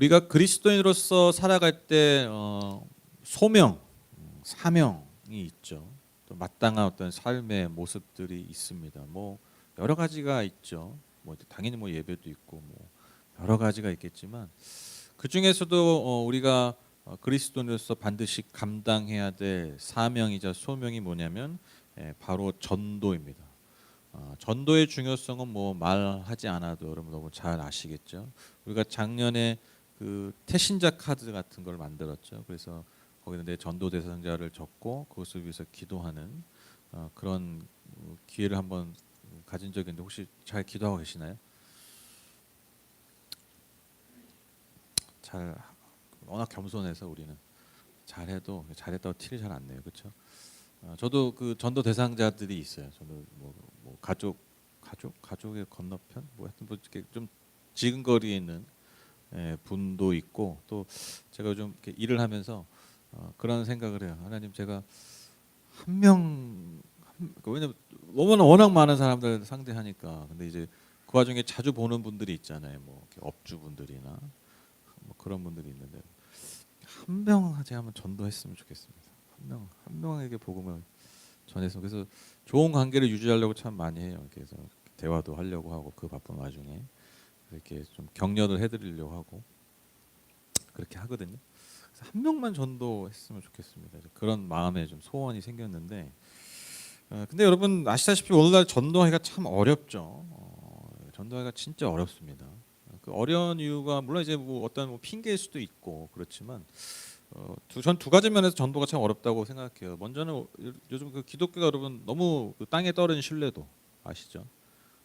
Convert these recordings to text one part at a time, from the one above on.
우리가 그리스도인으로서 살아갈 때 소명, 사명이 있죠. 또 마땅한 어떤 삶의 모습들이 있습니다. 뭐 여러 가지가 있죠. 뭐 당연히 뭐 예배도 있고 뭐 여러 가지가 있겠지만 그 중에서도 우리가 그리스도인으로서 반드시 감당해야 될 사명이자 소명이 뭐냐면 바로 전도입니다. 전도의 중요성은 뭐 말하지 않아도 여러분 너무 잘 아시겠죠. 우리가 작년에 그 태신자 카드 같은 걸 만들었죠. 그래서 거기는 내 전도 대상자를 적고 그것을 위해서 기도하는 그런 기회를 한번 가진 적이 있는데 혹시 잘 기도하고 계시나요? 잘 워낙 겸손해서 우리는 잘했다고 티를 잘 안 내요, 그렇죠? 저도 그 전도 대상자들이 있어요. 저도 뭐 가족의 건너편 뭐 하여튼 뭐 이렇게 좀 지근거리에 있는 분도 있고 또 제가 요즘 이렇게 일을 하면서 그런 생각을 해요. 하나님 제가 한 명 왜냐면 너무나 워낙 많은 사람들 상대하니까 근데 이제 그 와중에 자주 보는 분들이 있잖아요. 뭐 이렇게 업주분들이나 뭐 그런 분들이 있는데 한 명 제가 한번 전도했으면 좋겠습니다. 한 명에게 복음을 전해서 그래서 좋은 관계를 유지하려고 참 많이 해요. 그래서 대화도 하려고 하고 그 바쁜 와중에 이렇게 좀 격려를 해드리려고 하고 그렇게 하거든요. 그래서 한 명만 전도했으면 좋겠습니다. 그런 마음에 좀 소원이 생겼는데 근데 여러분 아시다시피 오늘날 전도하기가 참 어렵죠. 전도하기가 진짜 어렵습니다. 그 어려운 이유가 물론 이제 뭐 어떤 뭐 핑계일 수도 있고 그렇지만 전 두 가지 면에서 전도가 참 어렵다고 생각해요. 먼저는 요즘 그 기독교가 여러분 너무 그 땅에 떨어진 신뢰도 아시죠?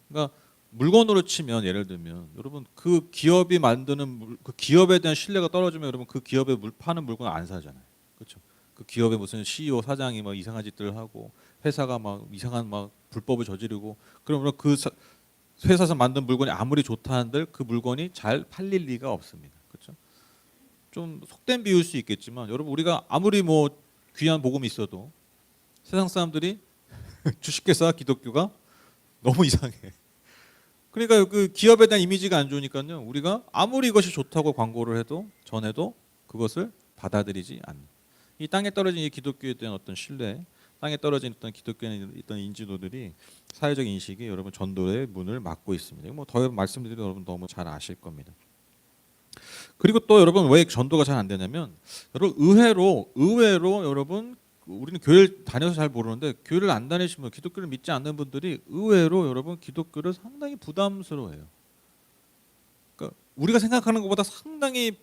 그러니까 물건으로 치면 예를 들면 여러분 그 기업이 만드는 그 기업에 대한 신뢰가 떨어지면 여러분 그 기업에 파는 물건 안 사잖아요. 그렇죠? 그 기업에 무슨 CEO 사장이 막 이상한 짓들 하고 회사가 막 이상한 막 불법을 저지르고 그러면 회사에서 만든 물건이 아무리 좋다 한들 그 물건이 잘 팔릴 리가 없습니다. 그렇죠? 좀 속된 비유일 수 있겠지만 여러분 우리가 아무리 뭐 귀한 복음이 있어도 세상 사람들이 주식회사 기독교가 너무 이상해. 그러니까 그 기업에 대한 이미지가 안 좋으니까요. 우리가 아무리 이것이 좋다고 광고를 해도 전해도 그것을 받아들이지 않는. 이 땅에 떨어진 이 기독교에 대한 어떤 신뢰, 땅에 떨어진 어떤 기독교에 있던 인지도들이 사회적 인식이 여러분 전도의 문을 막고 있습니다. 뭐 더 말씀드리면 여러분 너무 잘 아실 겁니다. 그리고 또 여러분 왜 전도가 잘 안 되냐면 여러분 의외로 여러분 우리는 교회를 다녀서 잘 모르는데 교회를 안 다니시면 기독교를 믿지 않는 분들이 의외로 여러분 기독교를 상당히 부담스러워해요. 그러니까 우리가 생각하는 것보다 상당히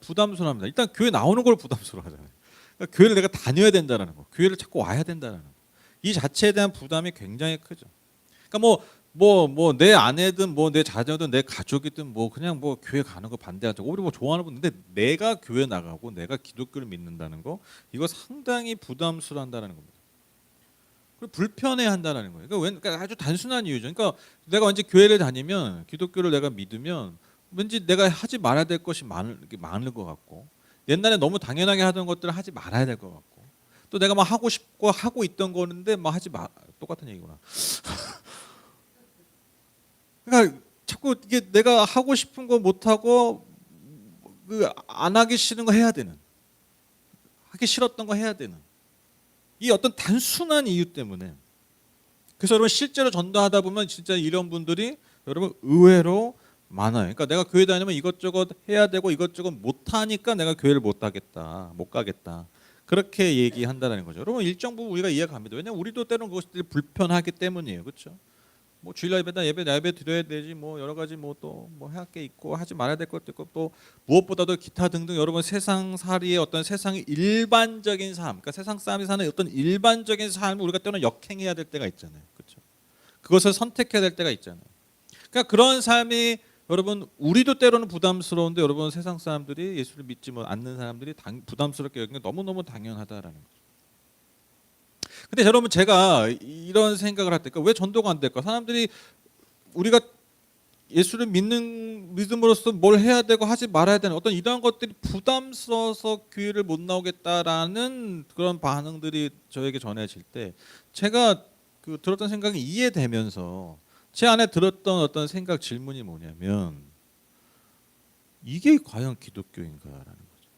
부담스러워합니다. 일단 교회 나오는 걸 부담스러워하잖아요. 그러니까 교회를 내가 다녀야 된다는 거, 교회를 자꾸 와야 된다는 거, 이 자체에 대한 부담이 굉장히 크죠. 그러니까 뭐 내 아내든 뭐 내 자녀든 내 가족이든 뭐 그냥 뭐 교회 가는 거 반대하죠. 우리 뭐 좋아하는 분인데 내가 교회 나가고 내가 기독교를 믿는다는 거 이거 상당히 부담스러워한다는 겁니다. 그리고 불편해한다는 거예요. 그러니까 아주 단순한 이유죠. 그러니까 내가 왠지 교회를 다니면 기독교를 내가 믿으면 왠지 내가 하지 말아야 될 것이 많을 것 같고 옛날에 너무 당연하게 하던 것들을 하지 말아야 될 것 같고 또 내가 막 하고 싶고 하고 있던 거는데 막 하지 마 똑같은 얘기구나. 그러니까 자꾸 이게 내가 하고 싶은 거 못 하고 그 안 하기 싫은 거 해야 되는, 하기 싫었던 거 해야 되는 이 어떤 단순한 이유 때문에 그래서 여러분 실제로 전도하다 보면 진짜 이런 분들이 여러분 의외로 많아요. 그러니까 내가 교회 다니면 이것저것 해야 되고 이것저것 못 하니까 내가 교회를 못 가겠다. 그렇게 얘기한다는 거죠. 여러분 일정 부분 우리가 이해가 갑니다. 왜냐하면 우리도 때로는 그것들이 불편하기 때문이에요. 그렇죠? 뭐 주일날 예배다 예배 드려야 되지 뭐 여러 가지 뭐 또 뭐 할 게 있고 하지 말아야 될 것도 있고 또 무엇보다도 기타 등등 여러분 세상살이의 어떤 세상의 일반적인 삶, 그러니까 세상 사람이 사는 어떤 일반적인 삶을 우리가 때로는 역행해야 될 때가 있잖아요, 그렇죠? 그것을 선택해야 될 때가 있잖아요. 그러니까 그런 삶이 여러분 우리도 때로는 부담스러운데 여러분 세상 사람들이 예수를 믿지 않는 사람들이 부담스럽게 여기는 게 너무너무 당연하다라는 거죠. 근데 여러분 제가 이런 생각을 할 때 왜 전도가 안 될까? 사람들이 우리가 예수를 믿음으로써 뭘 해야 되고 하지 말아야 되는 어떤 이러한 것들이 부담스러워서 교회를 못 나오겠다라는 그런 반응들이 저에게 전해질 때 제가 그 들었던 생각이 이해되면서 제 안에 들었던 어떤 생각 질문이 뭐냐면 이게 과연 기독교인가라는 거죠.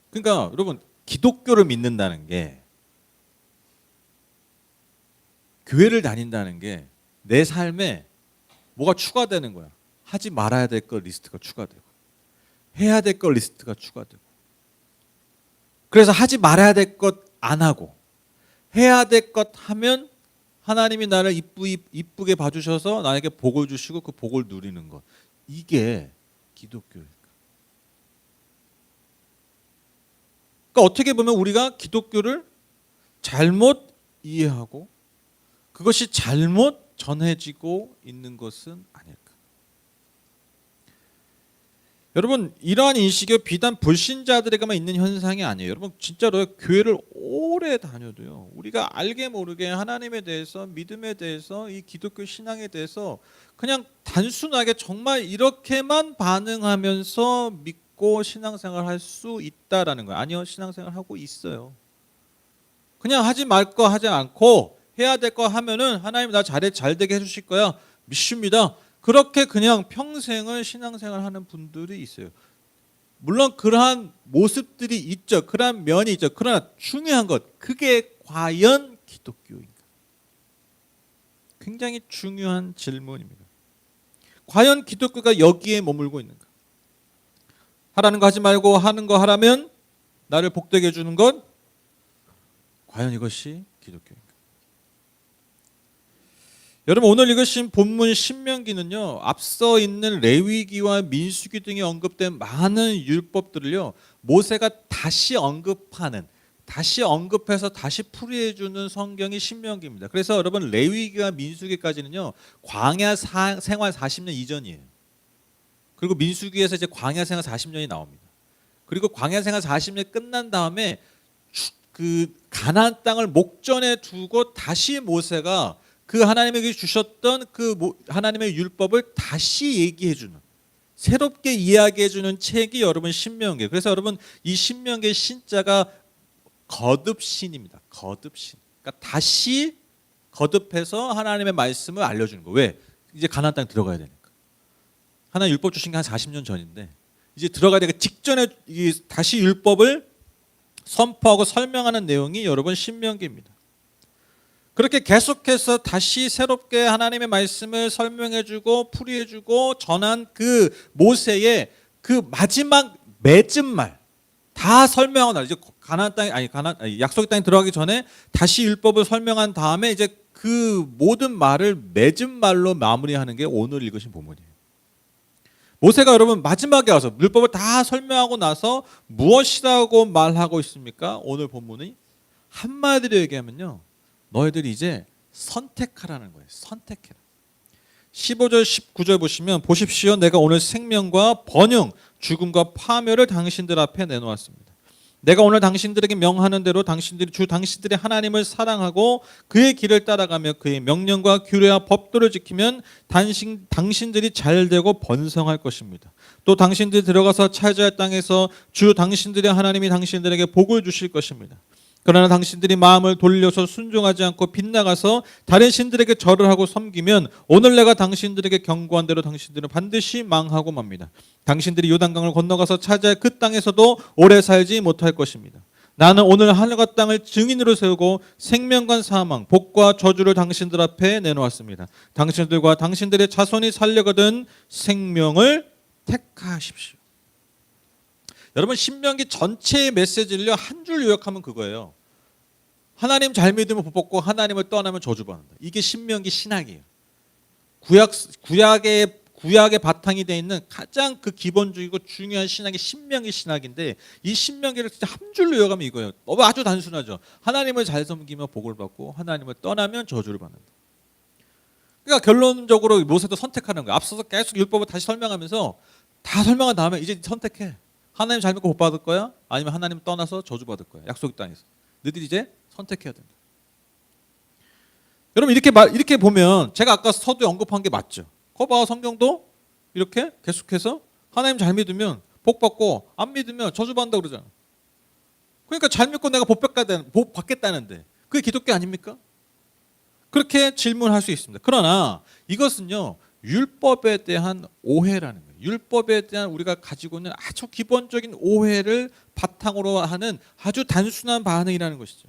그러니까 여러분 기독교를 믿는다는 게 교회를 다닌다는 게 내 삶에 뭐가 추가되는 거야. 하지 말아야 될 것 리스트가 추가되고 해야 될 것 리스트가 추가되고 그래서 하지 말아야 될 것 안 하고 해야 될 것 하면 하나님이 나를 이쁘게 봐주셔서 나에게 복을 주시고 그 복을 누리는 것. 이게 기독교일까? 그러니까 어떻게 보면 우리가 기독교를 잘못 이해하고 그것이 잘못 전해지고 있는 것은 아닐까? 여러분 이러한 인식이 비단 불신자들에게만 있는 현상이 아니에요. 여러분 진짜로 교회를 오래 다녀도요. 우리가 알게 모르게 하나님에 대해서 믿음에 대해서 이 기독교 신앙에 대해서 그냥 단순하게 정말 이렇게만 반응하면서 믿고 신앙생활 할 수 있다라는 거예요. 아니요. 신앙생활 하고 있어요. 그냥 하지 말 거 하지 않고 해야 될 거 하면은 하나님 나 잘 되게 해주실 거야. 믿습니다. 그렇게 그냥 평생을 신앙생활 하는 분들이 있어요. 물론 그러한 모습들이 있죠. 그러한 면이 있죠. 그러나 중요한 것, 그게 과연 기독교인가? 굉장히 중요한 질문입니다. 과연 기독교가 여기에 머물고 있는가? 하라는 거 하지 말고 하는 거 하라면 나를 복되게 해주는 것, 과연 이것이 기독교인가? 여러분 오늘 읽으신 본문 신명기는요. 앞서 있는 레위기와 민수기 등에 언급된 많은 율법들을요. 모세가 다시 언급해서 다시 풀이해주는 성경이 신명기입니다. 그래서 여러분 레위기와 민수기까지는요. 광야 생활 40년 이전이에요. 그리고 민수기에서 이제 광야 생활 40년이 나옵니다. 그리고 광야 생활 40년 끝난 다음에 그 가나안 땅을 목전에 두고 다시 모세가 그 하나님에게 주셨던 그 하나님의 율법을 다시 얘기해주는 새롭게 이야기해주는 책이 여러분 신명기예요. 그래서 여러분 이 신명기의 신자가 거듭신입니다. 거듭신. 그러니까 다시 거듭해서 하나님의 말씀을 알려주는 거예요. 왜? 이제 가나안 땅에 들어가야 되니까. 하나님 율법 주신 게 한 40년 전인데 이제 들어가야 되니까 직전에 다시 율법을 선포하고 설명하는 내용이 여러분 신명기입니다. 그렇게 계속해서 다시 새롭게 하나님의 말씀을 설명해주고 풀이해주고 전한 그 모세의 그 마지막 맺은 말 다 설명하고 나 이제 가나안 땅에 약속의 땅에 들어가기 전에 다시 율법을 설명한 다음에 이제 그 모든 말을 맺은 말로 마무리하는 게 오늘 읽으신 본문이에요. 모세가 여러분 마지막에 와서 율법을 다 설명하고 나서 무엇이라고 말하고 있습니까? 오늘 본문이 한마디로 얘기하면요. 너희들이 이제 선택하라는 거예요. 선택해라. 15절 19절 보시면 보십시오. 내가 오늘 생명과 번영, 죽음과 파멸을 당신들 앞에 내놓았습니다. 내가 오늘 당신들에게 명하는 대로 당신들의 하나님을 사랑하고 그의 길을 따라가며 그의 명령과 규례와 법도를 지키면 당신들이 잘되고 번성할 것입니다. 또 당신들이 들어가서 차지할 땅에서 주 당신들의 하나님이 당신들에게 복을 주실 것입니다. 그러나 당신들이 마음을 돌려서 순종하지 않고 빗나가서 다른 신들에게 절을 하고 섬기면 오늘 내가 당신들에게 경고한 대로 당신들은 반드시 망하고 맙니다. 당신들이 요단강을 건너가서 차지할 그 땅에서도 오래 살지 못할 것입니다. 나는 오늘 하늘과 땅을 증인으로 세우고 생명과 사망, 복과 저주를 당신들 앞에 내놓았습니다. 당신들과 당신들의 자손이 살려거든 생명을 택하십시오. 여러분 신명기 전체의 메시지를 한 줄 요약하면 그거예요. 하나님 잘 믿으면 복 받고 하나님을 떠나면 저주받는다. 이게 신명기 신학이에요. 구약의 바탕이 되어 있는 가장 그 기본적이고 중요한 신학이 신명기 신학인데 이 신명기를 진짜 한 줄로 요약하면 이거예요. 아주 단순하죠. 하나님을 잘 섬기면 복을 받고 하나님을 떠나면 저주를 받는다. 그러니까 결론적으로 모세도 선택하는 거예요. 앞서서 계속 율법을 다시 설명하면서 다 설명한 다음에 이제 선택해. 하나님 잘 믿고 복 받을 거야? 아니면 하나님 떠나서 저주 받을 거야? 약속의 땅에서. 너희들이 이제 선택해야 된다. 여러분 이렇게 보면 제가 아까 서두에 언급한 게 맞죠? 거봐 성경도 이렇게 계속해서 하나님 잘 믿으면 복 받고 안 믿으면 저주 받는다 그러잖아. 그러니까 잘 믿고 내가 복 받겠다는데 그게 기독교 아닙니까? 그렇게 질문할 수 있습니다. 그러나 이것은요 율법에 대한 오해라는 거예요. 율법에 대한 우리가 가지고 있는 아주 기본적인 오해를 바탕으로 하는 아주 단순한 반응이라는 것이죠.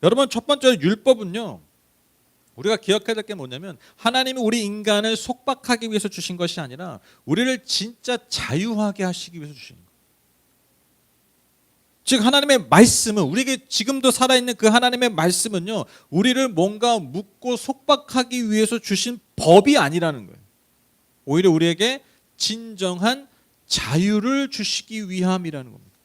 여러분, 첫 번째 율법은요, 우리가 기억해야 될 게 뭐냐면 하나님이 우리 인간을 속박하기 위해서 주신 것이 아니라 우리를 진짜 자유하게 하시기 위해서 주신 거예요. 즉 하나님의 말씀은, 우리에게 지금도 살아있는 그 하나님의 말씀은요, 우리를 뭔가 묶고 속박하기 위해서 주신 법이 아니라는 거예요. 오히려 우리에게 진정한 자유를 주시기 위함이라는 겁니다.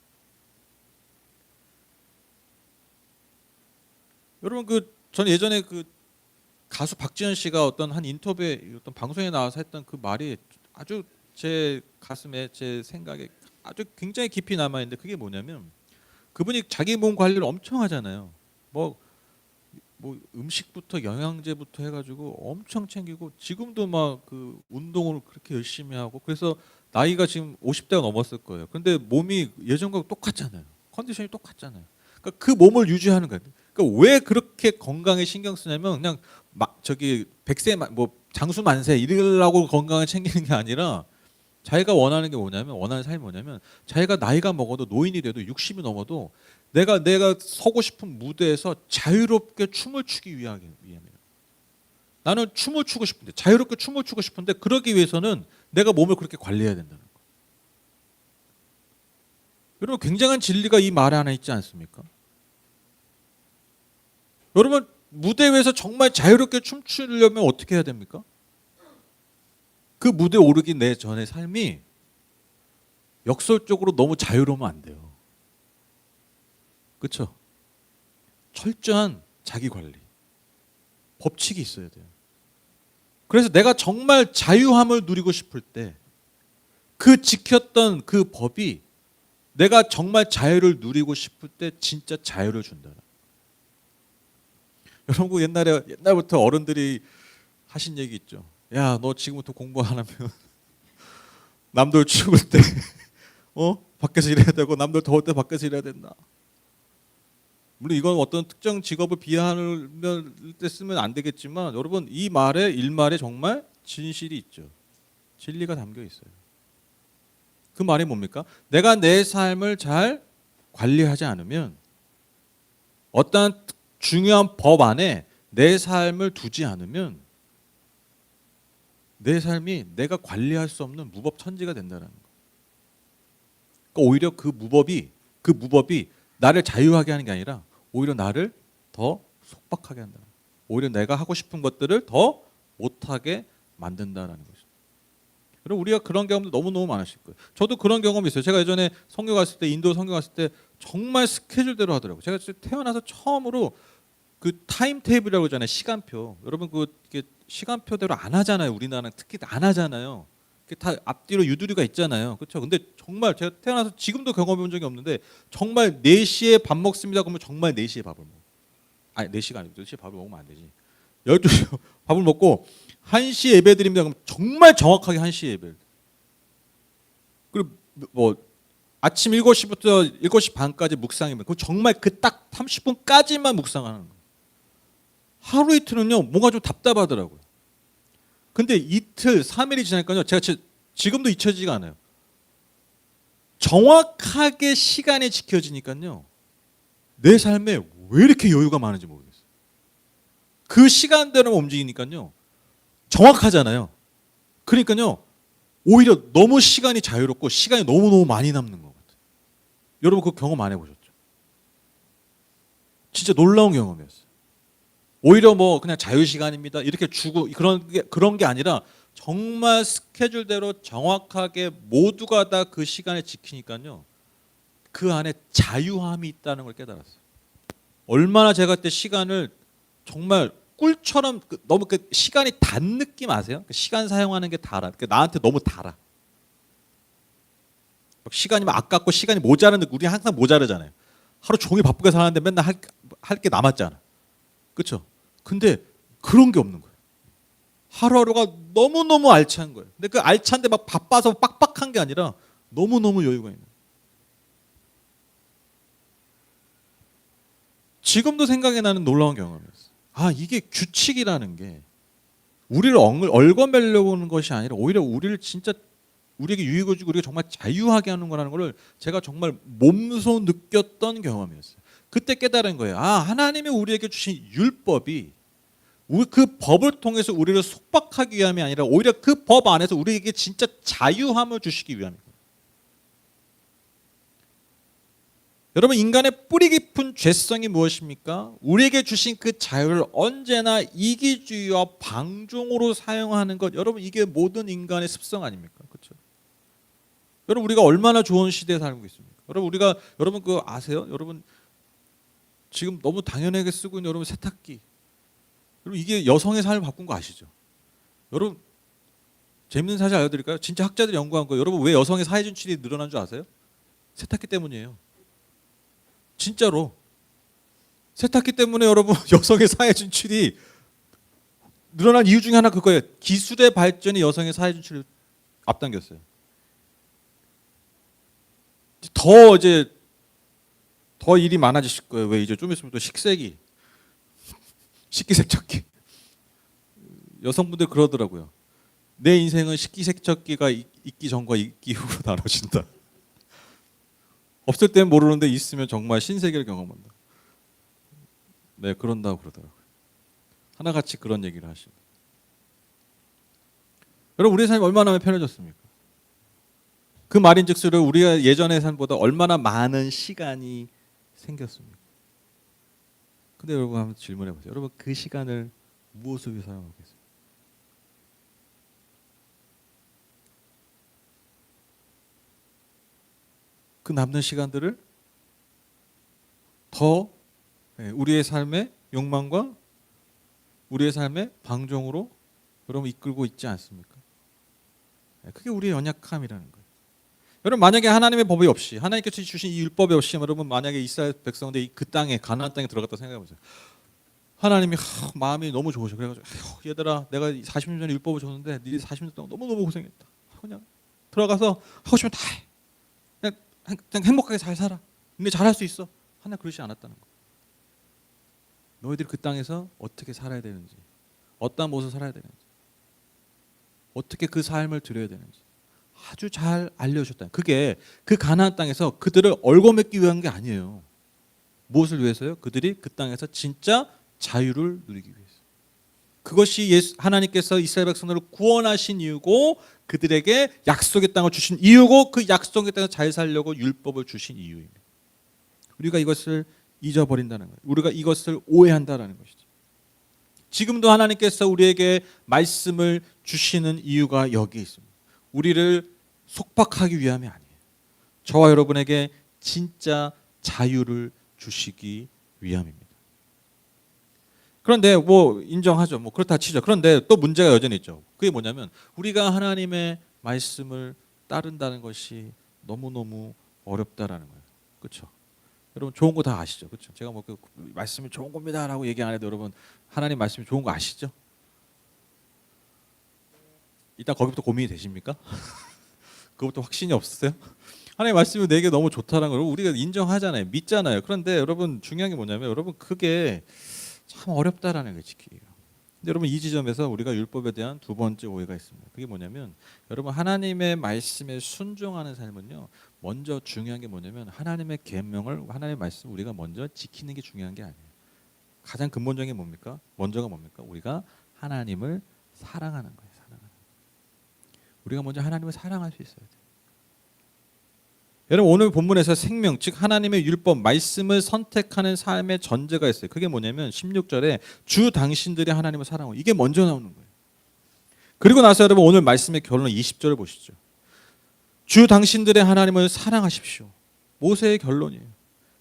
여러분, 저는 예전에 가수 박지현 씨가 어떤 한 인터뷰에, 어떤 방송에 나와서 했던 그 말이 아주 제 가슴에, 제 생각에 아주 굉장히 깊이 남아 있는데, 그게 뭐냐면 그분이 자기 몸 관리를 엄청 하잖아요. 뭐 음식부터 영양제부터 해가지고 엄청 챙기고, 지금도 막 운동을 그렇게 열심히 하고, 그래서 나이가 지금 50대가 넘었을 거예요. 근데 몸이 예전과 똑같잖아요. 컨디션이 똑같잖아요. 그러니까 그 몸을 유지하는 거예요. 그러니까 왜 그렇게 건강에 신경 쓰냐면, 그냥 백세 장수 만세 이러려고 건강을 챙기는 게 아니라, 자기가 원하는 게 뭐냐면, 원하는 삶이 뭐냐면, 자기가 나이가 먹어도, 노인이 돼도 60이 넘어도 내가 서고 싶은 무대에서 자유롭게 춤을 추기 위함이에요. 나는 춤을 추고 싶은데, 자유롭게 춤을 추고 싶은데, 그러기 위해서는 내가 몸을 그렇게 관리해야 된다는 거예요. 여러분, 굉장한 진리가 이 말에 하나 있지 않습니까? 여러분, 무대 위에서 정말 자유롭게 춤추려면 어떻게 해야 됩니까? 그 무대에 오르기 전의 삶이 역설적으로 너무 자유로우면 안 돼요. 그렇죠? 철저한 자기 관리, 법칙이 있어야 돼요. 그래서 내가 정말 자유함을 누리고 싶을 때, 지켰던 그 법이 내가 정말 자유를 누리고 싶을 때 진짜 자유를 준다. 여러분, 옛날부터 어른들이 하신 얘기 있죠. 야, 너 지금부터 공부 안 하면 남들 죽을 때 밖에서 일해야 되고, 남들 더울 때 밖에서 일해야 된다. 물론 이건 어떤 특정 직업을 비하할 때 쓰면 안 되겠지만, 여러분, 이 일말에 정말 진실이 있죠. 진리가 담겨 있어요. 그 말이 뭡니까? 내가 내 삶을 잘 관리하지 않으면, 어떠한 중요한 법 안에 내 삶을 두지 않으면, 내 삶이 내가 관리할 수 없는 무법천지가 된다는 거예요. 그러니까 오히려 그 무법이 나를 자유하게 하는 게 아니라 오히려 나를 더 속박하게 한다. 오히려 내가 하고 싶은 것들을 더 못하게 만든다라는 것이죠. 그리고 우리가 그런 경험도 너무너무 많으실 거예요. 저도 그런 경험이 있어요. 제가 예전에 선교 갔을 때, 인도 선교 갔을 때 정말 스케줄대로 하더라고요. 제가 태어나서 처음으로 타임 테이블이라고 하잖아요. 시간표. 여러분, 이게 시간표대로 안 하잖아요. 우리나라는 특히 안 하잖아요. 다 앞뒤로 유두리가 있잖아요. 그렇죠? 근데 정말 제가 태어나서 지금도 경험해 본 적이 없는데, 정말 4시에 밥 먹습니다. 그러면 정말 4시에 밥을 먹어. 아니, 4시가 아니고 4시에 밥을 먹으면 안 되지. 12시에 밥을 먹고 1시에 예배 드립니다. 그러면 정말 정확하게 1시에 예배를. 그리고 아침 7시부터 7시 반까지 묵상이면 정말 딱 30분까지만 묵상하는 거예요. 하루 이틀은요, 뭔가 좀 답답하더라고요. 근데 이틀, 3일이 지나니까요, 제가 지금도 잊혀지지가 않아요. 정확하게 시간이 지켜지니까요, 내 삶에 왜 이렇게 여유가 많은지 모르겠어요. 그 시간대로 움직이니까요, 정확하잖아요. 그러니까요, 오히려 너무 시간이 자유롭고 시간이 너무너무 많이 남는 것 같아요. 여러분, 그 경험 안 해보셨죠? 진짜 놀라운 경험이었어요. 오히려 그냥 자유시간입니다 이렇게 주고 그런 게 아니라, 정말 스케줄대로 정확하게 모두가 다 그 시간을 지키니까요, 그 안에 자유함이 있다는 걸 깨달았어요. 얼마나 제가 그때 시간을 정말 꿀처럼, 너무 시간이 단 느낌 아세요? 시간 사용하는 게 달아. 나한테 너무 달아. 시간이 아깝고 시간이 모자라는, 우리 항상 모자르잖아요. 하루 종일 바쁘게 사는데 맨날 할 게 남았잖아. 그렇죠? 근데 그런 게 없는 거예요. 하루하루가 너무너무 알찬 거예요. 근데 그 알찬데 막 바빠서 빡빡한 게 아니라 너무너무 여유가 있는 거예요. 지금도 생각이 나는 놀라운 경험이었어요. 이게 규칙이라는 게, 우리를 얽어매려고 하는 것이 아니라 오히려 우리를 진짜 우리에게 유익을 주고 우리가 정말 자유하게 하는 거라는 것을 제가 정말 몸소 느꼈던 경험이었어요. 그때 깨달은 거예요. 아, 하나님이 우리에게 주신 율법이 그 법을 통해서 우리를 속박하기 위함이 아니라 오히려 그 법 안에서 우리에게 진짜 자유함을 주시기 위함입니다. 여러분, 인간의 뿌리 깊은 죄성이 무엇입니까? 우리에게 주신 그 자유를 언제나 이기주의와 방종으로 사용하는 것. 여러분, 이게 모든 인간의 습성 아닙니까? 그렇죠? 여러분, 우리가 얼마나 좋은 시대에 살고 있습니까? 여러분 그거 아세요? 여러분 지금 너무 당연하게 쓰고 있는 여러분 세탁기. 여러분, 이게 여성의 삶을 바꾼 거 아시죠? 여러분, 재밌는 사실 알려드릴까요? 진짜 학자들이 연구한 거. 여러분, 왜 여성의 사회 진출이 늘어난 줄 아세요? 세탁기 때문이에요. 진짜로. 세탁기 때문에 여러분 여성의 사회 진출이 늘어난 이유 중에 하나 그거예요. 기술의 발전이 여성의 사회 진출을 앞당겼어요. 더 일이 많아지실 거예요. 왜 이제 좀 있으면 또 식기세척기. 여성분들 그러더라고요. 내 인생은 식기세척기가 있기 전과 있기 후로 나눠진다. 없을 땐 모르는데 있으면 정말 신세계를 경험한다. 네, 그런다고 그러더라고요. 하나같이 그런 얘기를 하십니다. 여러분, 우리의 삶이 얼마나 편해졌습니까? 그 말인즉슨 우리가 예전의 삶보다 얼마나 많은 시간이 생겼습니까? 근데 여러분 한번 질문해 보세요. 여러분, 그 시간을 무엇을 위해 사용하고 계세요? 그 남는 시간들을 더 우리의 삶의 욕망과 우리의 삶의 방종으로 여러분 이끌고 있지 않습니까? 그게 우리의 연약함이라는 거예요. 여러분, 만약에 하나님의 법이 없이 하나님께서 주신 이 율법이 없이 여러분 만약에 이스라엘 백성들이 그 땅에 가나안 땅에 들어갔다 생각해 보세요. 하나님이 마음이 너무 좋으셔. 그래가지고 얘들아, 내가 40년 전에 율법을 줬는데 니네 40년 동안 너무너무 고생했다. 그냥 들어가서 하고 싶으면 다 해. 그냥 행복하게 잘 살아. 근데 잘할 수 있어. 하나 그러지 않았다는 거. 너희들이 그 땅에서 어떻게 살아야 되는지, 어떤 모습을 살아야 되는지, 어떻게 그 삶을 드려야 되는지 아주 잘 알려주셨다. 그게 그 가나안 땅에서 그들을 얽어맺기 위한 게 아니에요. 무엇을 위해서요? 그들이 그 땅에서 진짜 자유를 누리기 위해서. 그것이 하나님께서 이스라엘 백성들을 구원하신 이유고 그들에게 약속의 땅을 주신 이유고 그 약속의 땅에서 잘 살려고 율법을 주신 이유입니다. 우리가 이것을 잊어버린다는 거예요. 우리가 이것을 오해한다는 것이죠. 지금도 하나님께서 우리에게 말씀을 주시는 이유가 여기에 있습니다. 우리를 속박하기 위함이 아니에요. 저와 여러분에게 진짜 자유를 주시기 위함입니다. 그런데 뭐 인정하죠. 뭐 그렇다 치죠. 그런데 또 문제가 여전히 있죠. 그게 뭐냐면 우리가 하나님의 말씀을 따른다는 것이 너무너무 어렵다라는 거예요. 그렇죠? 여러분 좋은 거 다 아시죠? 그렇죠? 제가 뭐 그 말씀이 좋은 겁니다라고 얘기 안 해도 여러분 하나님 말씀이 좋은 거 아시죠? 일단 거기부터 고민이 되십니까? 그것부터 확신이 없으세요? 하나님 말씀이 내게 너무 좋다는 걸 우리가 인정하잖아요. 믿잖아요. 그런데 여러분 중요한 게 뭐냐면 여러분 그게 참 어렵다라는 거예요. 지키기가. 근데 여러분 이 지점에서 우리가 율법에 대한 두 번째 오해가 있습니다. 그게 뭐냐면 여러분 하나님의 말씀에 순종하는 삶은요. 먼저 중요한 게 뭐냐면 하나님의 계명을 하나님의 말씀 우리가 먼저 지키는 게 중요한 게 아니에요. 가장 근본적인 게 뭡니까? 먼저가 뭡니까? 우리가 하나님을 사랑하는 거예요. 사랑하는. 우리가 먼저 하나님을 사랑할 수 있어야 돼요. 여러분 오늘 본문에서 생명 즉 하나님의 율법 말씀을 선택하는 삶의 전제가 있어요. 그게 뭐냐면 16절에 주 당신들이 하나님을 사랑하고 이게 먼저 나오는 거예요. 그리고 나서 여러분 오늘 말씀의 결론 20절을 보시죠. 주 당신들의 하나님을 사랑하십시오. 모세의 결론이에요.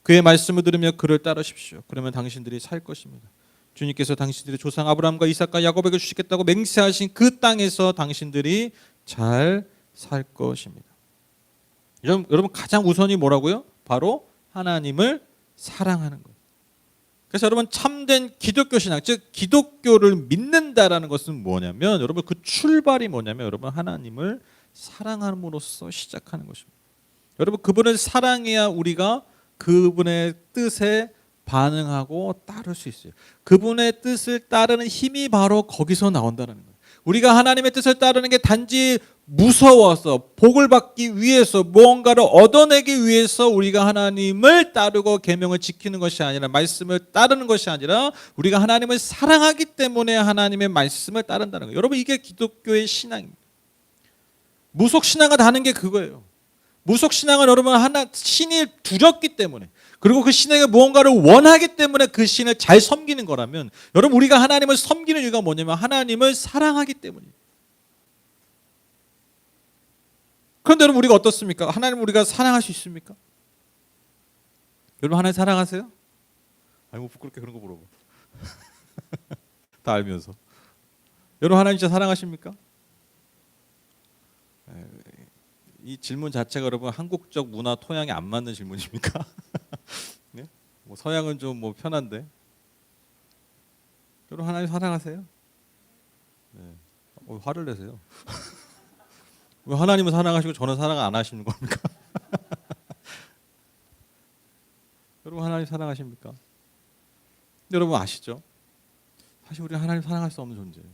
그의 말씀을 들으며 그를 따르십시오. 그러면 당신들이 살 것입니다. 주님께서 당신들의 조상 아브라함과 이삭과 야곱에게 주시겠다고 맹세하신 그 땅에서 당신들이 잘 살 것입니다. 여러분 가장 우선이 뭐라고요? 바로 하나님을 사랑하는 거예요. 그래서 여러분 참된 기독교 신앙, 즉 기독교를 믿는다라는 것은 뭐냐면 여러분 그 출발이 뭐냐면 여러분 하나님을 사랑함으로써 시작하는 것입니다. 여러분 그분을 사랑해야 우리가 그분의 뜻에 반응하고 따를 수 있어요. 그분의 뜻을 따르는 힘이 바로 거기서 나온다는 거예요. 우리가 하나님의 뜻을 따르는 게 단지 무서워서 복을 받기 위해서 무언가를 얻어내기 위해서 우리가 하나님을 따르고 계명을 지키는 것이 아니라 말씀을 따르는 것이 아니라 우리가 하나님을 사랑하기 때문에 하나님의 말씀을 따른다는 거예요. 여러분 이게 기독교의 신앙입니다. 무속신앙을 하는 게 그거예요. 무속신앙은 여러분 신이 두렵기 때문에 그리고 그 신에게 무언가를 원하기 때문에 그 신을 잘 섬기는 거라면 여러분 우리가 하나님을 섬기는 이유가 뭐냐면 하나님을 사랑하기 때문이에요. 그런데 여러분 우리가 어떻습니까? 하나님 우리가 사랑할 수 있습니까? 여러분 하나님 사랑하세요? 아니 뭐 부끄럽게 그런 거 물어봐. 다 알면서. 여러분 하나님 진짜 사랑하십니까? 이 질문 자체가 여러분 한국적 문화 토양에 안 맞는 질문입니까? 네? 뭐 서양은 좀 뭐 편한데. 여러분 하나님 사랑하세요? 네. 화를 내세요. 왜 하나님은 사랑하시고 저는 사랑 안 하시는 겁니까? 여러분 하나님 사랑하십니까? 근데 여러분 아시죠? 사실 우리 하나님 사랑할 수 없는 존재예요.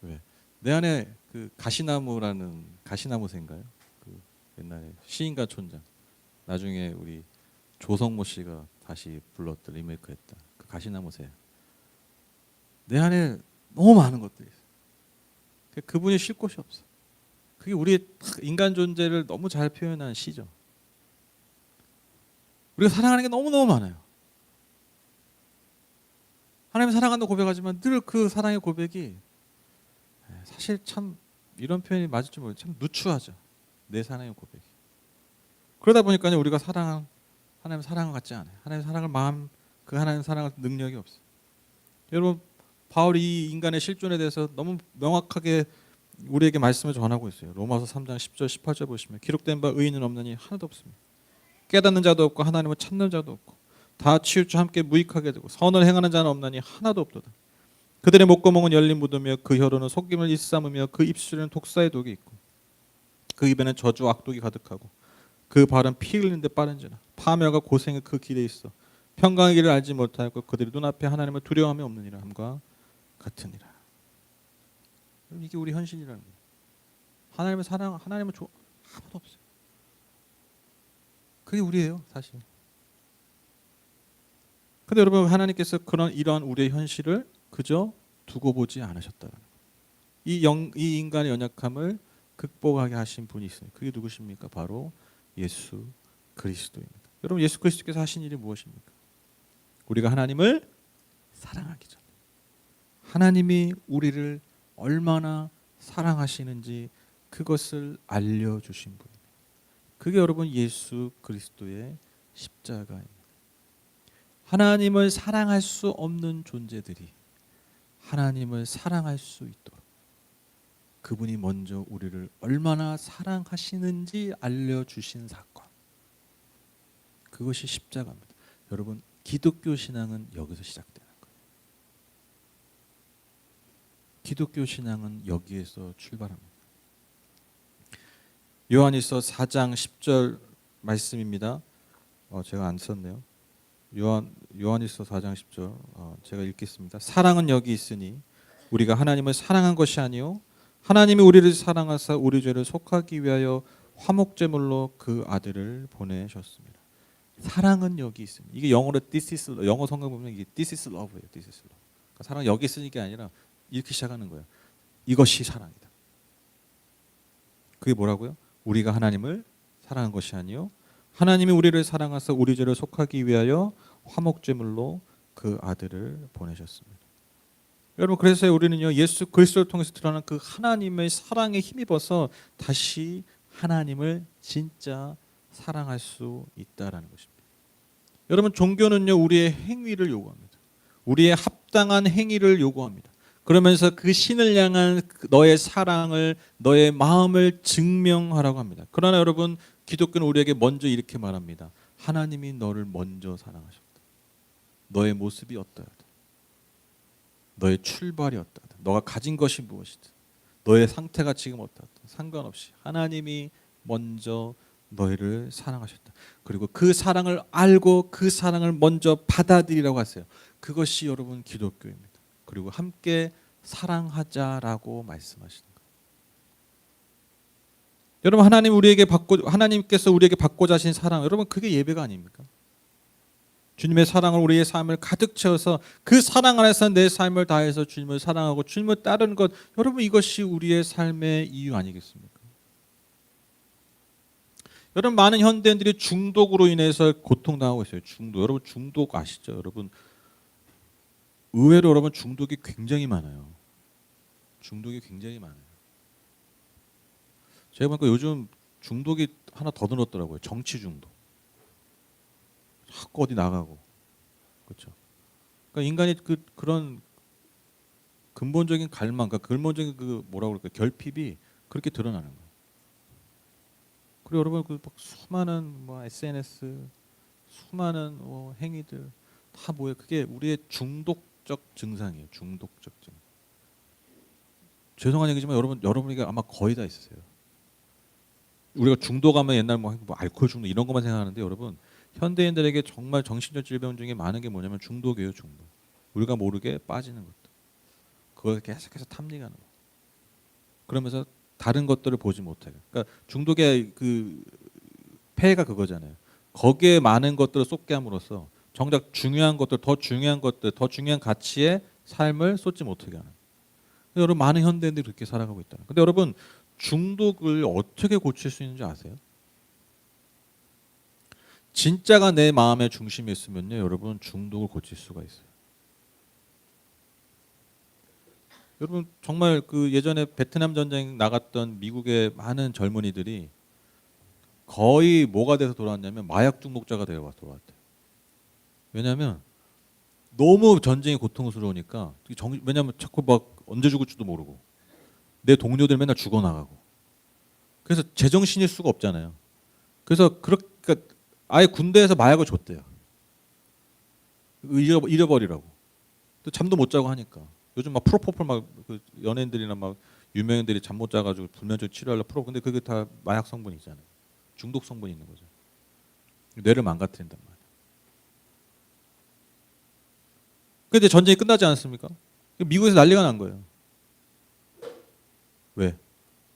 왜? 내 안에 그 가시나무라는 가시나무새인가요? 그 옛날에 시인과 촌장. 나중에 우리 조성모 씨가 다시 불렀던 리메이크했다. 그 가시나무새. 내 안에 너무 많은 것들이 있어요. 그분이 쉴 곳이 없어. 그게 우리의 인간 존재를 너무 잘 표현한 시죠. 우리가 사랑하는 게 너무너무 많아요. 하나님 사랑한다고 고백하지만 늘 그 사랑의 고백이 사실 참 이런 표현이 맞을지 모르겠어요. 참 누추하죠. 내 사랑의 고백이. 그러다 보니까 우리가 하나님 사랑을 갖지 않아요. 하나님 사랑을 그 하나님 사랑을 능력이 없어요. 여러분 바울이 이 인간의 실존에 대해서 너무 명확하게 우리에게 말씀을 전하고 있어요. 로마서 3장 10절 18절 보시면 기록된 바 의인은 없느니 하나도 없습니다. 깨닫는 자도 없고 하나님을 찾는 자도 없고 다 치우쳐 함께 무익하게 되고 선을 행하는 자는 없나니 하나도 없도다. 그들의 목구멍은 열린 무덤이며 그 혀로는 속임을 일삼으며 그 입술에는 독사의 독이 있고 그 입에는 저주와 악독이 가득하고 그 발은 피 흘리는 데 빠른지라 파멸과 고생이 그 길에 있어 평강의 길을 알지 못하고 그들이 눈앞에 하나님을 두려워함이 없느니라 함과 같으니라. 이게 우리 현실이라는 거예요. 하나님을 하나님을 아무도 없어요. 그게 우리예요, 사실. 근데 여러분 하나님께서 이러한 우리의 현실을 그저 두고 보지 않으셨다는 거예요. 이 인간의 연약함을 극복하게 하신 분이 있어요. 그게 누구십니까? 바로 예수 그리스도입니다. 여러분 예수 그리스도께서 하신 일이 무엇입니까? 우리가 하나님을 사랑하기 전에 하나님이 우리를 얼마나 사랑하시는지 그것을 알려주신 분입니다. 그게 여러분 예수 그리스도의 십자가입니다. 하나님을 사랑할 수 없는 존재들이 하나님을 사랑할 수 있도록 그분이 먼저 우리를 얼마나 사랑하시는지 알려주신 사건. 그것이 십자가입니다. 여러분 기독교 신앙은 여기서 시작되는 거예요. 기독교 신앙은 여기에서 출발합니다. 요한일서 4장 10절 말씀입니다. 제가 안 썼네요. 요한일서 4장 10절 제가 읽겠습니다. 사랑은 여기 있으니 우리가 하나님을 사랑한 것이 아니요 하나님이 우리를 사랑하사 우리 죄를 속하기 위하여 화목제물로 그 아들을 보내셨습니다. 사랑은 여기 있습니다. 이게 영어로 this is love. 영어 성경 보면 이게 this is love예요. this is love. 그러니까 사랑은 여기 있으니까 아니라 이렇게 시작하는 거예요. 이것이 사랑이다. 그게 뭐라고요? 우리가 하나님을 사랑한 것이 아니요 하나님이 우리를 사랑하사 우리 죄를 속하기 위하여 화목제물로 그 아들을 보내셨습니다. 여러분 그래서 우리는요 예수 그리스도를 통해서 드러난 그 하나님의 사랑에 힘입어서 다시 하나님을 진짜 사랑할 수 있다라는 것입니다. 여러분 종교는요 우리의 행위를 요구합니다. 우리의 합당한 행위를 요구합니다. 그러면서 그 신을 향한 너의 사랑을 너의 마음을 증명하라고 합니다. 그러나 여러분 기독교는 우리에게 먼저 이렇게 말합니다. 하나님이 너를 먼저 사랑하셨다. 너의 모습이 어떠하든 너의 출발이 어떠하든 너가 가진 것이 무엇이든 너의 상태가 지금 어떠하든 상관없이 하나님이 먼저 너희를 사랑하셨다. 그리고 그 사랑을 알고 그 사랑을 먼저 받아들이라고 하세요. 그것이 여러분 기독교입니다. 그리고 함께 사랑하자라고 말씀하시는 거예요. 여러분 하나님께서 우리에게 받고자 하신 사랑, 여러분 그게 예배가 아닙니까? 주님의 사랑을 우리의 삶을 가득 채워서 그 사랑 안에서 내 삶을 다해서 주님을 사랑하고 주님을 따르는 것, 여러분 이것이 우리의 삶의 이유 아니겠습니까? 여러분 많은 현대인들이 중독으로 인해서 고통당하고 있어요. 중독. 여러분 중독 아시죠? 여러분 의외로 여러분 중독이 굉장히 많아요. 중독이 굉장히 많아요. 제가 보니까 요즘 중독이 하나 더 늘었더라고요. 정치 중독. 자꾸 어디 나가고, 그렇죠? 그러니까 인간이 그런 근본적인 갈망, 그러니까 근본적인 그 뭐라고 그럴까, 결핍이 그렇게 드러나는 거예요. 그리고 여러분 막 수많은 뭐 SNS, 수많은 행위들 다 뭐예요? 그게 우리의 중독적 증상이에요. 중독적 증. 죄송한 얘기지만 여러분에게 아마 거의 다 있으세요. 우리가 중독하면 옛날 뭐 알코올 중독 이런 것만 생각하는데 여러분 현대인들에게 정말 정신적 질병 중에 많은 게 뭐냐면 중독이에요. 중독. 우리가 모르게 빠지는 것들. 그걸 계속해서 탐닉하는 거. 그러면서 다른 것들을 보지 못해요. 그러니까 중독의 그 폐해가 그거잖아요. 거기에 많은 것들을 쏟게 함으로써 정작 중요한 것들, 더 중요한 것들, 더 중요한 가치의 삶을 쏟지 못하게 하는. 여러분 많은 현대인들이 그렇게 살아가고 있다. 근데 여러분 중독을 어떻게 고칠 수 있는지 아세요? 진짜가 내 마음의 중심에 있으면요, 여러분 중독을 고칠 수가 있어요. 여러분 정말 그 예전에 베트남 전쟁 나갔던 미국의 많은 젊은이들이 거의 뭐가 돼서 돌아왔냐면 마약 중독자가 되어 돌아왔대요. 왜냐하면 너무 전쟁이 고통스러우니까 왜냐하면 자꾸 막 언제 죽을지도 모르고 내 동료들 맨날 죽어나가고 그래서 제정신일 수가 없잖아요. 그래서 그러니까 아예 군대에서 마약을 줬대요. 잃어버리라고. 또 잠도 못 자고 하니까. 요즘 막 프로포폴 그 연예인들이나 막 유명인들이 잠 못 자가지고 불면증 치료하려 근데 그게 다 마약 성분이 있잖아요. 중독 성분이 있는 거죠. 뇌를 망가뜨린단 말이에요. 근데 전쟁이 끝나지 않았습니까? 미국에서 난리가 난 거예요. 왜?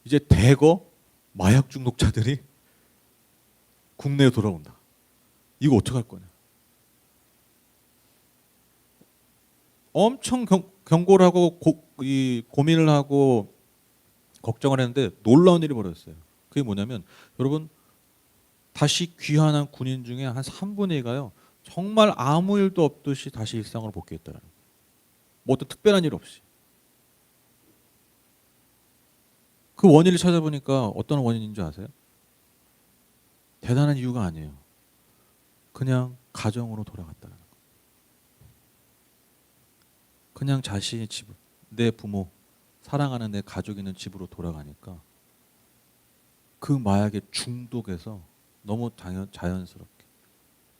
이제 대거 마약 중독자들이 국내에 돌아온다. 이거 어떡할 거냐? 엄청 경고를 하고 고민을 하고 걱정을 했는데 놀라운 일이 벌어졌어요. 그게 뭐냐면 여러분 다시 귀환한 군인 중에 한 3분의 2가요. 정말 아무 일도 없듯이 다시 일상으로 복귀했다는 거예요. 뭐 어떤 특별한 일 없이. 그 원인을 찾아보니까 어떤 원인인 줄 아세요? 대단한 이유가 아니에요. 그냥 가정으로 돌아갔다는 거예요. 그냥 자신의 집, 내 부모, 사랑하는 내 가족이 있는 집으로 돌아가니까 그 마약의 중독에서 너무 자연스럽게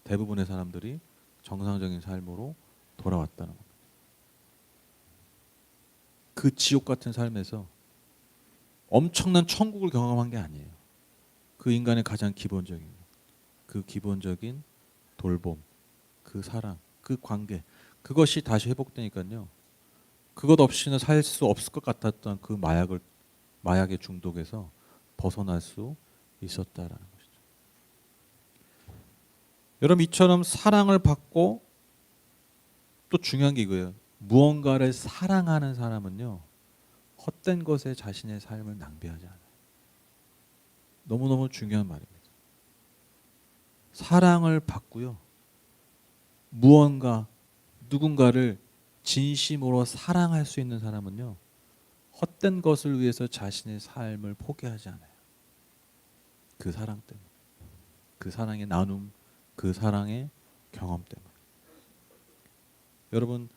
대부분의 사람들이 정상적인 삶으로 돌아왔다는 겁니다. 그 지옥 같은 삶에서 엄청난 천국을 경험한 게 아니에요. 그 인간의 가장 기본적인 그 기본적인 돌봄, 그 사랑, 그 관계, 그것이 다시 회복되니까요. 그것 없이는 살 수 없을 것 같았던 그 마약의 중독에서 벗어날 수 있었다라는 것이죠. 여러분 이처럼 사랑을 받고 또 중요한 게 이거예요. 무언가를 사랑하는 사람은요. 헛된 것에 자신의 삶을 낭비하지 않아요. 너무너무 중요한 말입니다. 사랑을 받고요. 누군가를 진심으로 사랑할 수 있는 사람은요. 헛된 것을 위해서 자신의 삶을 포기하지 않아요. 그 사랑 때문에. 그 사랑의 나눔, 그 사랑의 경험 때문에. 여러분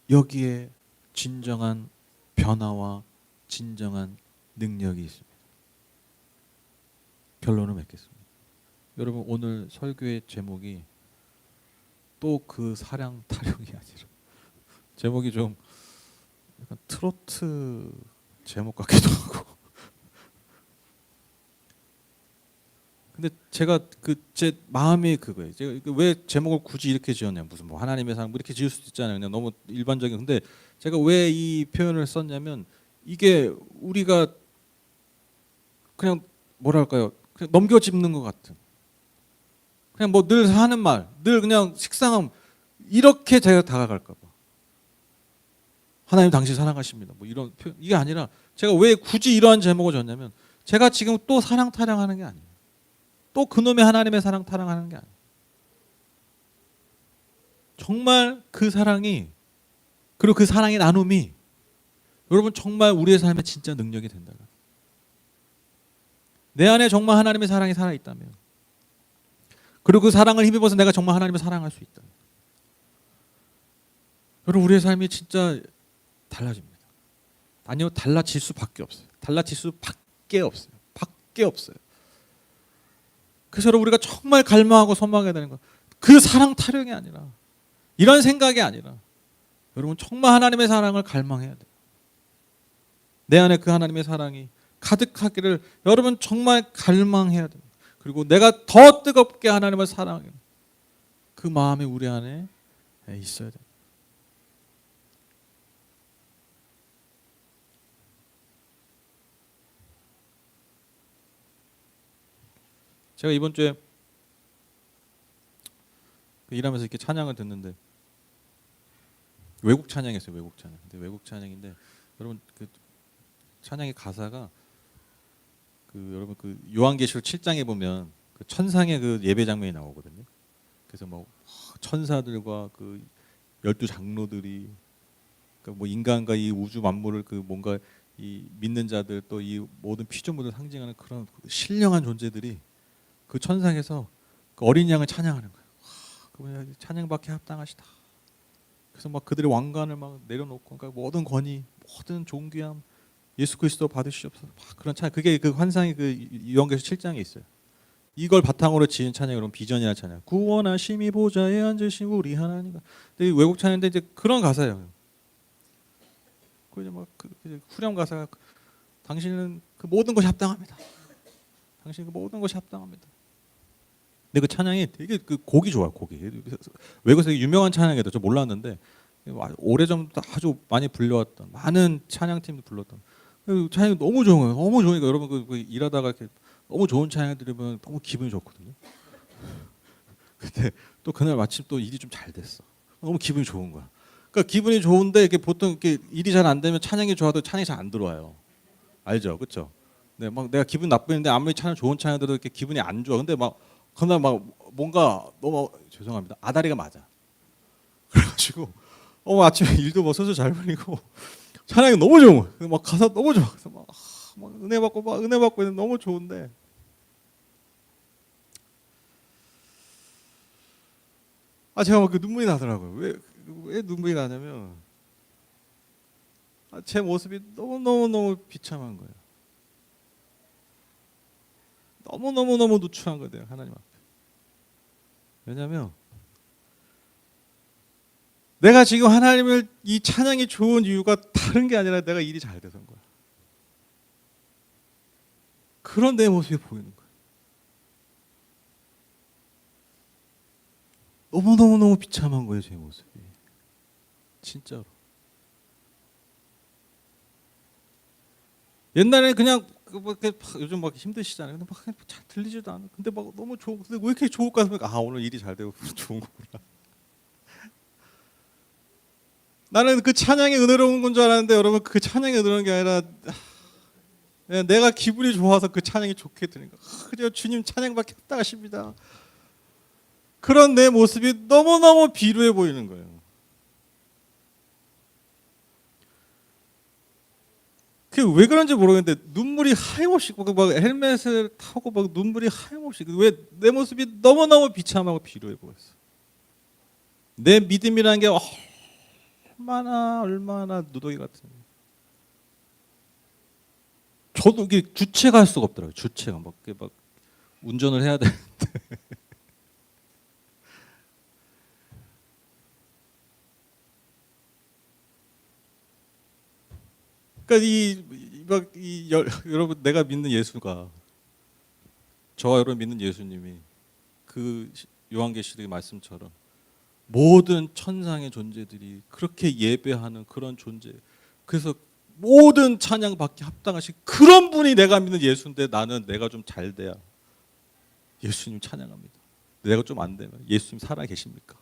여기에 진정한 변화와 진정한 능력이 있습니다. 결론을 맺겠습니다. 여러분 오늘 설교의 제목이 또 그 사랑 타령이 아니라 제목이 좀 약간 트로트 제목 같기도 하고 근데 제가 그 제 마음이 그거예요. 제가 왜 제목을 굳이 이렇게 지었냐, 무슨 뭐 하나님의 사랑 뭐 이렇게 지을 수도 있잖아요. 그냥 너무 일반적인. 근데 제가 왜 이 표현을 썼냐면 이게 우리가 그냥 뭐랄까요, 그냥 넘겨짚는 것 같은, 그냥 뭐 늘 하는 말, 늘 그냥 식상함, 이렇게 제가 다가갈까 봐. 하나님 당신 사랑하십니다. 뭐 이런 표현, 이게 아니라 제가 왜 굳이 이러한 제목을 줬냐면 제가 지금 또 사랑 타령하는 게 아니에요. 또 그놈의 하나님의 사랑 타령하는 게 아니에요. 정말 그 사랑이, 그리고 그 사랑의 나눔이 여러분 정말 우리의 삶에 진짜 능력이 된다. 내 안에 정말 하나님의 사랑이 살아있다면, 그리고 그 사랑을 힘입어서 내가 정말 하나님을 사랑할 수 있다. 여러분 우리의 삶이 진짜 달라집니다. 아니요, 달라질 수밖에 없어요. 달라질 수밖에 없어요. 밖에 없어요. 그래서 여러분 우리가 정말 갈망하고 소망해야 되는 건 그 사랑 타령이 아니라, 이런 생각이 아니라 여러분 정말 하나님의 사랑을 갈망해야 돼요. 내 안에 그 하나님의 사랑이 가득하기를 여러분 정말 갈망해야 돼요. 그리고 내가 더 뜨겁게 하나님을 사랑하는 그 마음이 우리 안에 있어야 돼요. 제가 이번 주에 일하면서 이렇게 찬양을 듣는데, 외국 찬양이었어요. 외국 찬양. 근데 외국 찬양인데 여러분 그 찬양의 가사가 여러분 그 요한계시록 7장에 보면 그 천상의 그 예배 장면이 나오거든요. 그래서 뭐 천사들과 그 12장로들이, 그러니까 뭐 인간과 이 우주 만물을 그 뭔가 이 믿는 자들, 또 이 모든 피조물을 상징하는 그런 신령한 존재들이 그 천상에서 그 어린 양을 찬양하는 거예요. 그분 찬양받게 합당하시다. 그래서 막 그들의 왕관을 막 내려놓고, 그러니까 모든 권위, 모든 존귀함 예수 그리스도 받으시옵소서. 막 그런 찬양. 그게 그 환상이 그 요한계시록 7장에 있어요. 이걸 바탕으로 지은 찬양이 여러분 비전이라는 찬양. 구원하심이 보좌에 앉으신 우리 하나님. 근데 외국 찬양인데 이제 그런 가사예요. 그 이제 막 후렴 가사가 당신은 그 모든 것이 합당합니다. 당신 그 모든 것이 합당합니다. 근데 그 찬양이 되게 그 곡이 좋아요. 곡이 외국에서 유명한 찬양이도 저 몰랐는데 오래전부터 아주 많이 불려왔던, 많은 찬양팀도 불렀던 찬양이 너무 좋은 거예요. 너무 좋으니까 여러분 그 일하다가 이렇게 너무 좋은 찬양 들으면 너무 기분이 좋거든요. 근데 또 그날 마침 또 일이 좀 잘 됐어. 너무 기분이 좋은 거야. 그러니까 기분이 좋은데 이게 보통 이렇게 일이 잘 안 되면 찬양이 좋아도 찬양이 잘 안 들어와요. 알죠, 그렇죠? 네, 막 내가 기분 나쁘는데 아무리 찬양 좋은 찬양 들어도 이렇게 기분이 안 좋아. 근데 막 그날 막 뭔가 너무 죄송합니다. 아다리가 맞아. 그래가지고 아침에 일도 뭐 슬슬 잘 풀리고 찬양이 너무 좋은 거야. 막 가사 너무 좋아. 그래서 막 은혜 받고 있는 너무 좋은데 제가 막 그 눈물이 나더라고요. 왜 눈물이 나냐면 제 모습이 너무 비참한 거예요. 너무 누추한 거예요, 하나님 앞에. 왜냐면 내가 지금 하나님을 이 찬양이 좋은 이유가 다른 게 아니라 내가 일이 잘 돼서인 거야. 그런 내 모습이 보이는 거야. 너무 비참한 거예요, 제 모습이. 진짜로. 옛날에는 그냥 요즘 막 힘드시잖아요. 근데 막 잘 들리지도 않아. 근데 막 너무 좋고, 근데 왜 이렇게 좋을까 하면 오늘 일이 잘 되고 좋은 거구나. 나는 그 찬양이 은혜로운 건 줄 알았는데 여러분 그 찬양이 은혜로운 게 아니라 내가 기분이 좋아서 그 찬양이 좋게 들으니까 그저 주님 찬양받게 합당하십니다. 그런 내 모습이 너무 비루해 보이는 거예요. 그게 왜 그런지 모르겠는데 눈물이 하염없이 막 헬멧을 타고 막 눈물이 하염없이, 왜 내 모습이 너무 비참하고 비루해 보였어. 내 믿음이라는 게 얼마나 누더기 같은. 저도 이게 주체가 할 수가 없더라고요. 주체가 막 운전을 해야 되는데 그러니까 여러분 내가 믿는 예수가 저와 여러분 믿는 예수님이 그 요한계시록의 말씀처럼 모든 천상의 존재들이 그렇게 예배하는 그런 존재, 그래서 모든 찬양 받기 합당하신 그런 분이 내가 믿는 예수인데 나는 내가 좀 잘 돼야 예수님 찬양합니다. 내가 좀 안 되면 예수님 살아 계십니까?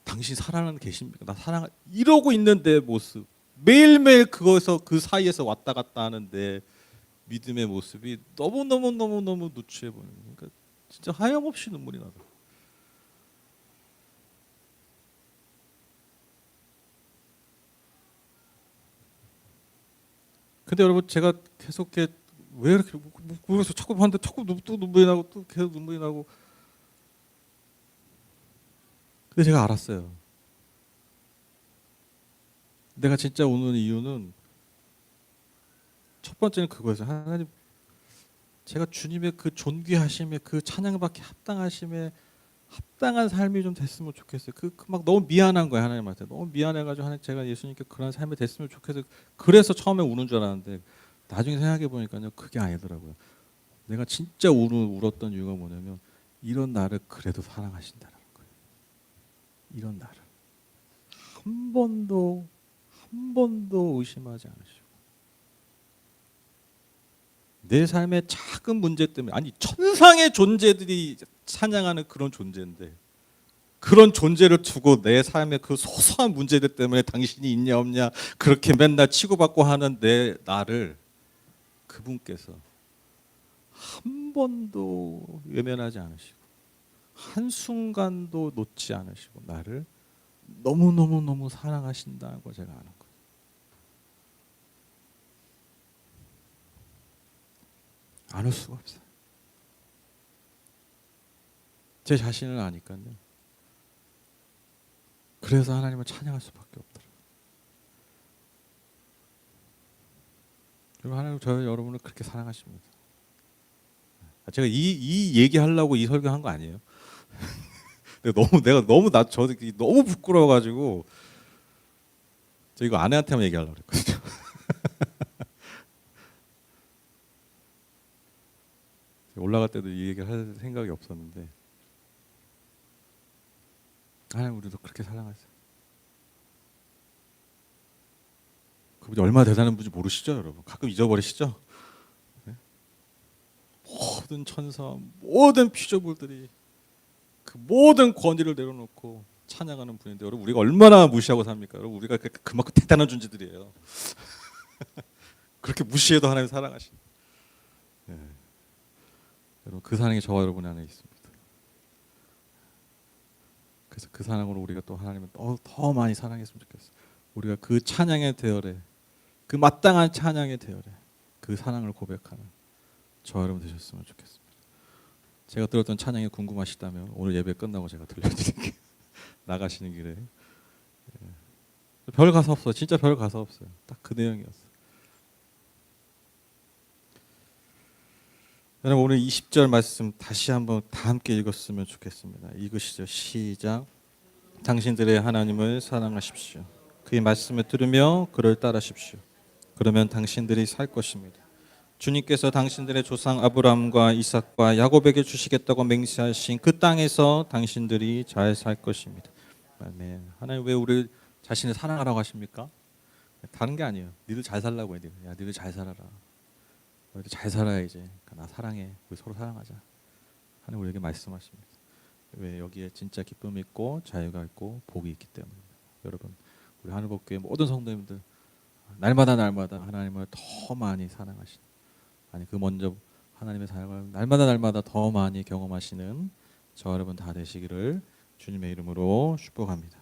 당신 살아는 계십니까? 나 사랑 이러고 있는 내 모습, 매일매일 그거에서 그 사이에서 왔다 갔다 하는데 믿음의 모습이 너무 누추해 보이는 거예요. 그러니까 진짜 하염없이 눈물이 나더라고요. 근데 여러분 제가 계속 왜 이렇게 그래서 자꾸 봤는데 자꾸 또 눈물이 나고 또 계속 눈물이 나고. 근데 제가 알았어요. 내가 진짜 우는 이유는 첫 번째는 그거였어요. 하나님, 제가 주님의 그 존귀하심에 그 찬양받기 합당하심에 합당한 삶이 좀 됐으면 좋겠어요. 막 너무 미안한 거예요. 하나님한테 너무 미안해가지고 하나님, 제가 예수님께 그런 삶이 됐으면 좋겠어요. 그래서 처음에 우는 줄 알았는데 나중에 생각해 보니까요, 그게 아니더라고요. 내가 진짜 울었던 이유가 뭐냐면 이런 나를 그래도 사랑하신다는 거예요. 이런 나를 한 번도 의심하지 않으시고 내 삶의 작은 문제 때문에, 아니 천상의 존재들이 찬양하는 그런 존재인데 그런 존재를 두고 내 삶의 그 소소한 문제들 때문에 당신이 있냐 없냐 그렇게 맨날 치고받고 하는 내 나를 그분께서 한 번도 외면하지 않으시고 한순간도 놓지 않으시고 나를 너무 사랑하신다는 걸 제가 아는 거예요. 안 울 수가 없어요. 제 자신을 아니까요. 그래서 하나님을 찬양할 수밖에 없더라고요. 그리고 하나님 저희 여러분을 그렇게 사랑하십니다. 제가 이 얘기하려고 이 설교한 거 아니에요. 내가 너무 너무 부끄러워가지고 저 이거 아내한테만 얘기하려고 그랬거든요. 올라갈 때도 이 얘기를 할 생각이 없었는데 하나님 우리도 그렇게 사랑하세요. 그분이 얼마나 대단한 분인지 모르시죠, 여러분? 가끔 잊어버리시죠? 네? 모든 천사, 모든 피조물들이 그 모든 권위를 내려놓고 찬양하는 분인데 여러분 우리가 얼마나 무시하고 삽니까? 여러분 우리가 그만큼 대단한 존재들이에요. 그렇게 무시해도 하나님 사랑하시. 네. 여러분 그 사랑이 저와 여러분 안에 있습니다. 그래서 그 사랑으로 우리가 또 하나님을 더 많이 사랑했으면 좋겠어요. 우리가 그 찬양의 대열에, 그 마땅한 찬양의 대열에 그 사랑을 고백하는 저와 여러분 되셨으면 좋겠습니다. 제가 들었던 찬양이 궁금하시다면 오늘 예배 끝나고 제가 들려드릴게요. 나가시는 길에. 별 가사 없어요. 진짜 별 가사 없어요. 딱 그 내용이었어요. 여러분 오늘 20절 말씀 다시 한번 다 함께 읽었으면 좋겠습니다. 읽으시죠. 시작. 당신들의 하나님을 사랑하십시오. 그의 말씀을 들으며 그를 따르십시오. 그러면 당신들이 살 것입니다. 주님께서 당신들의 조상 아브라함과 이삭과 야곱에게 주시겠다고 맹세하신 그 땅에서 당신들이 잘 살 것입니다. 아멘. 하나님 왜 우리 자신을 사랑하라고 하십니까? 다른 게 아니에요. 니들 잘 살라고 해요. 야, 니들 잘 살아라. 너희들 잘 살아야지. 그러니까 나 사랑해. 우리 서로 사랑하자. 하나님 우리에게 말씀하십니다. 왜 여기에 진짜 기쁨이 있고 자유가 있고 복이 있기 때문에. 여러분 우리 하늘복교회 모든 성도님들 날마다 하나님을 더 많이 사랑하시는, 아니 그 먼저 하나님의 사랑을 날마다 더 많이 경험하시는 저와 여러분 다 되시기를 주님의 이름으로 축복합니다.